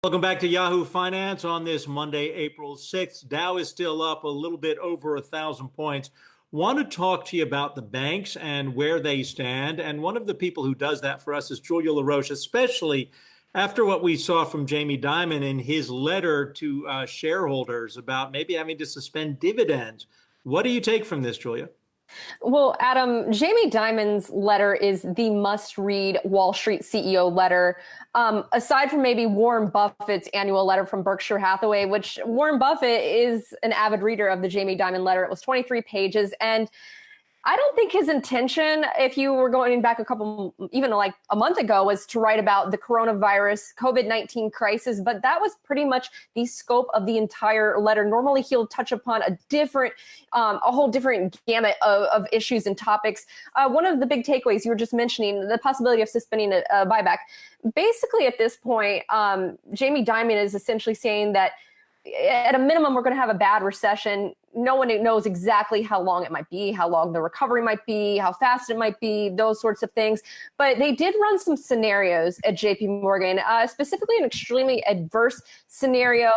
Welcome back to Yahoo Finance on this Monday, April 6th. Dow is still up a little bit over 1,000 points. Want to talk to you about the banks and where they stand. And one of the people who does that for us is Julia LaRoche, especially after what we saw from Jamie Dimon in his letter to shareholders about maybe having to suspend dividends. What do you take from this, Julia? Well, Adam, Jamie Dimon's letter is the must-read Wall Street CEO letter. Aside from maybe Warren Buffett's annual letter from Berkshire Hathaway, which Warren Buffett is an avid reader of the Jamie Dimon letter. It was 23 pages. And I don't think his intention, if you were going back even like a month ago, was to write about the coronavirus COVID-19 crisis, but that was pretty much the scope of the entire letter. Normally, he'll touch upon a whole different gamut of issues and topics. One of the big takeaways you were just mentioning, the possibility of suspending a buyback. Basically, at this point, Jamie Dimon is essentially saying that at a minimum, we're going to have a bad recession. No one knows exactly how long it might be, how long the recovery might be, how fast it might be, those sorts of things. But they did run some scenarios at JPMorgan, specifically an extremely adverse scenario,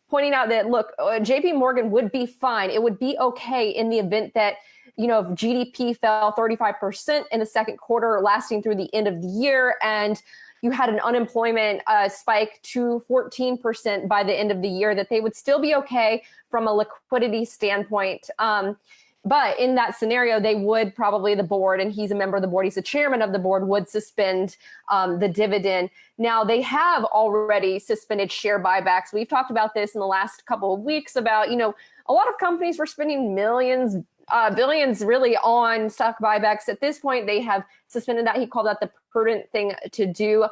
pointing out that, look, JPMorgan would be fine. It would be okay in the event that, if GDP fell 35% in the second quarter, lasting through the end of the year, and you had an unemployment spike to 14% by the end of the year, that they would still be okay from a liquidity standpoint. But in that scenario, they would probably, the board, and he's a member of the board, he's the chairman of the board, would suspend the dividend. Now, they have already suspended share buybacks. We've talked about this in the last couple of weeks about, a lot of companies were spending billions really on stock buybacks. At this point, they have suspended that. He called that the prudent thing to do.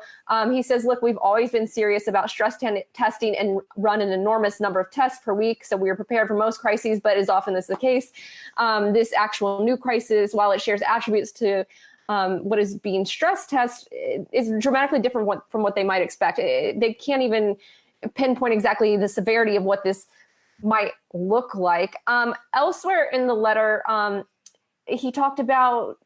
He says, look, we've always been serious about stress testing and run an enormous number of tests per week. So we are prepared for most crises, but as often as the case, this actual new crisis, while it shares attributes to what is being stress test, is dramatically different from what they might expect. They can't even pinpoint exactly the severity of what this might look like. Elsewhere in the letter, he talked about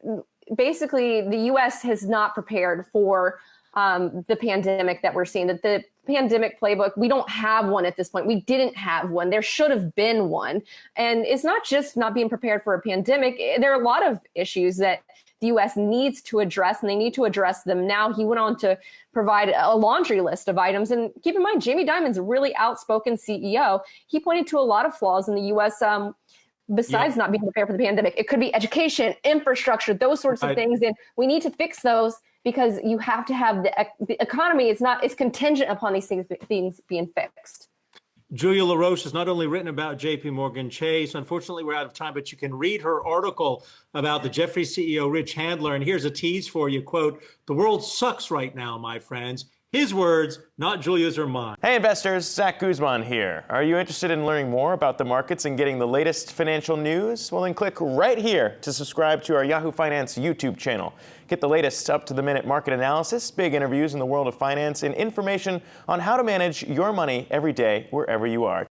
basically the U.S. has not prepared for the pandemic that we're seeing, that the pandemic playbook, we don't have one at this point. We didn't have one. There should have been one. And it's not just not being prepared for a pandemic. There are a lot of issues that the U.S. needs to address, and they need to address them now. He went on to provide a laundry list of items. And keep in mind, Jamie Dimon's a really outspoken CEO. He pointed to a lot of flaws in the U.S. Besides not being prepared for the pandemic. It could be education, infrastructure, those sorts of things. And we need to fix those because you have to have the economy. It's contingent upon these things being fixed. Julia LaRoche has not only written about JPMorgan Chase. Unfortunately, we're out of time, but you can read her article about the Jefferies CEO, Rich Handler. And here's a tease for you. Quote, "The world sucks right now, my friends." His words, not Julia's or mine. Hey investors, Zach Guzman here. Are you interested in learning more about the markets and getting the latest financial news? Well, then click right here to subscribe to our Yahoo Finance YouTube channel. Get the latest up-to-the-minute market analysis, big interviews in the world of finance, and information on how to manage your money every day wherever you are.